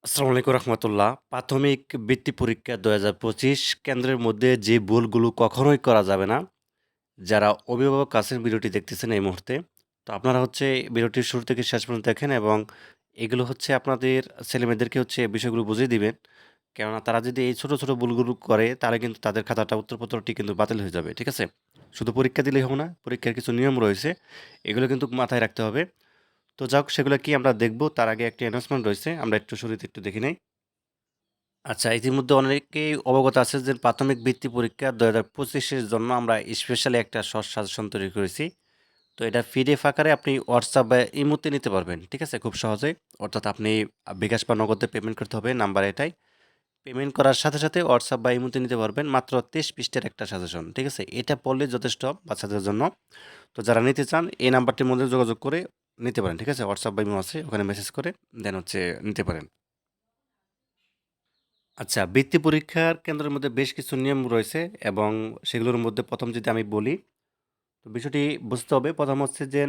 আসসালামু আলাইকুম রহমতুল্লাহ। প্রাথমিক বৃত্তি পরীক্ষা ২০২৫ কেন্দ্রের মধ্যে যে ভুলগুলো কখনোই করা যাবে না, যারা অভিভাবক আছেন ভিডিওটি দেখতেছেন এই মুহূর্তে, তো আপনারা হচ্ছে ভিডিওটির শুরু থেকে শেষ পর্যন্ত দেখেন এবং এগুলো হচ্ছে আপনাদের ছেলেমেয়েদেরকে হচ্ছে এই বিষয়গুলো বুঝিয়ে দিবেন। কেননা তারা যদি এই ছোট, ছোট ভুলগুলো করে তাহলে কিন্তু তাদের খাতাটা উত্তরপত্রটি কিন্তু বাতিল হয়ে যাবে। ঠিক আছে? শুধু পরীক্ষা দিলেই হবে না, পরীক্ষার কিছু নিয়ম রয়েছে। এগুলো কিন্তু মাথায় রাখতে হবে। তো যাক সেগুলো কি আমরা দেখব তার আগে একটি অ্যানাউন্সমেন্ট রয়েছে। আমরা একটু শুরুতে একটু দেখে নেই। আচ্ছা, ইতিমধ্যে অনেকেই অবগত আছে যে প্রাথমিক বৃত্তি পরীক্ষা ২০২৫ এর জন্য আমরা স্পেশালি একটা শর্ট সাজেশন তৈরি করেছি। তো এটা পিডিএফ আকারে আপনি WhatsApp বা ইমোতে নিতে পারবেন। ঠিক আছে? খুব সহজেই। অর্থাৎ আপনি বিকাশ বা নগদে পেমেন্ট করতে হবে, নাম্বার এটাই। পেমেন্ট করার সাথে, সাথে WhatsApp বা ইমোতে নিতে পারবেন। মাত্র ২৩ পৃষ্ঠার একটা সাজেশন। ঠিক আছে? এটা পড়লেই যথেষ্ট বাচ্চাদের জন্য। তো যারা নিতে চান এই নাম্বারটির মধ্যে যোগাযোগ করে নিতে পারেন। ঠিক আছে? WhatsApp বা ইমো আছে, ওখানে মেসেজ করে দেন হচ্ছে নিতে পারেন। আচ্ছা, বৃত্তি পরীক্ষার কেন্দ্রের মধ্যে বেশ কিছু নিয়ম রয়েছে এবং সেগুলোর মধ্যে ১ম যদি আমি বলি, তো বিষয়টি বুঝতে হবে। ১ম হচ্ছে যে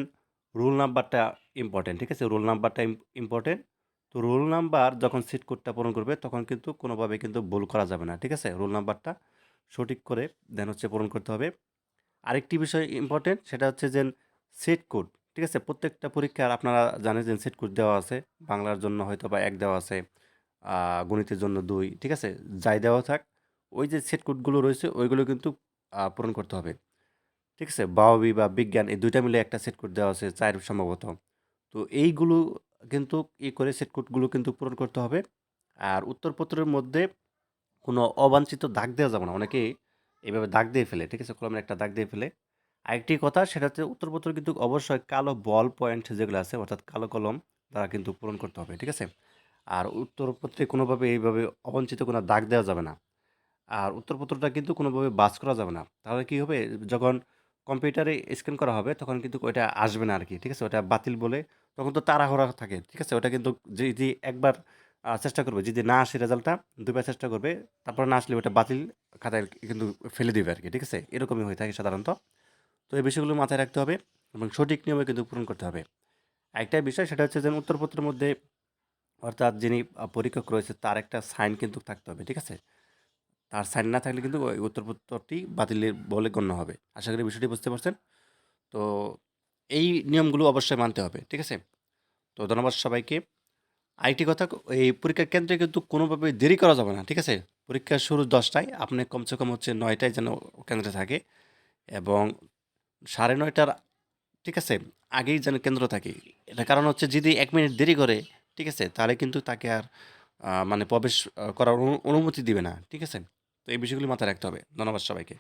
রোল নাম্বারটা ইম্পোর্টেন্ট। ঠিক আছে? রোল নাম্বারটা ইম্পোর্টেন্ট। তো রোল নাম্বার যখন সিট কোডটা পূরণ করবে তখন কিন্তু কোনোভাবে কিন্তু ভুল করা যাবে না। ঠিক আছে? রোল নাম্বারটা সঠিক করে দেন হচ্ছে পূরণ করতে হবে। আরেকটি বিষয় ইম্পোর্টেন্ট সেটা হচ্ছে যে সেট কোড। ঠিক আছে? প্রত্যেকটা পরীক্ষার আপনারা জানেন যে সেট কোড দেওয়া আছে। বাংলার জন্য হয়তোবা ১ দেওয়া আছে, আ গণিতের জন্য ২, ঠিক আছে? যাই দেওয়া থাক, ওই যে সেট কোডগুলো রয়েছে ওইগুলো কিন্তু পূরণ করতে হবে। ঠিক আছে? বাওয়াবি বা বিজ্ঞান এই ২ টা মিলে একটা সেট কোড দেওয়া আছে ৪ সম্ভবত। তো এইগুলো কিন্তু করে সেট কোডগুলো কিন্তু পূরণ করতে হবে। আর উত্তরপত্রের মধ্যে কোনো অবাঞ্ছিত দাগ দেওয়া যাবে না। অনেকেই এভাবে দাগ দিয়ে ফেলে। ঠিক আছে? কলমের একটা দাগ দিয়ে ফেলে। আরেকটি কথা সেটা হচ্ছে উত্তরপত্র কিন্তু অবশ্যই কালো বল পয়েন্ট যেগুলো আছে অর্থাৎ কালো কলম দ্বারা কিন্তু পূরণ করতে হবে। ঠিক আছে? আর উত্তরপত্রে কোনোভাবে এইভাবে অবাঞ্ছিত কোনো দাগ দেওয়া যাবে না। আর উত্তরপত্রটা কিন্তু কোনোভাবে বাজ করা যাবে না। তাহলে কি হবে? যখন কম্পিউটারে স্ক্যান করা হবে তখন কিন্তু ওইটা আসবে না আরকি। ঠিক আছে? ওটা বাতিল বলে তখন তো তাড়াহুড়া থাকে। ঠিক আছে? ওটা কিন্তু যে একবার চেষ্টা করবে যদি না আসে রেজাল্টটা ২ বার চেষ্টা করবে। তারপরে না আসলে ওটা বাতিল খাতায় কিন্তু ফেলে দিবে আরকি। ঠিক আছে? এরকমই হয়ে থাকে সাধারণত। তো এই বিষয়গুলো মাথায় রাখতে হবে এবং সঠিক নিয়মে কিন্তু পূরণ করতে হবে। আরেকটা বিষয় সেটা হচ্ছে যে উত্তরপত্রের মধ্যে অর্থাৎ যিনি পরীক্ষক রয়েছে তার একটা সাইন কিন্তু থাকতে হবে। ঠিক আছে? তার সাইন না থাকলে কিন্তু ওই উত্তরপত্রটি বাতিলের বলে গণ্য হবে। আশা করি বিষয়টি বুঝতে পারছেন। তো এই নিয়মগুলো অবশ্যই মানতে হবে। ঠিক আছে? তো ধন্যবাদ সবাইকে। আরেকটি কথা এই পরীক্ষার কেন্দ্রে কিন্তু কোনোভাবে দেরি করা যাবে না। ঠিক আছে? পরীক্ষা শুরু ১০ টায়। আপনি কমসে কম হচ্ছে ৯ টায় যেন কেন্দ্রে থাকে এবং ৯:৩০ টার ঠিক আছে? আগেই যেন কেন্দ্র থাকে। এটার কারণ হচ্ছে যদি ১ মিনিট দেরি করে, ঠিক আছে? তাহলে কিন্তু তাকে আর মানে প্রবেশ করার অনুমতি দিবে না। ঠিক আছে? তো এই বিষয়গুলো মাথায় রাখতে হবে। ধন্যবাদ সবাইকে।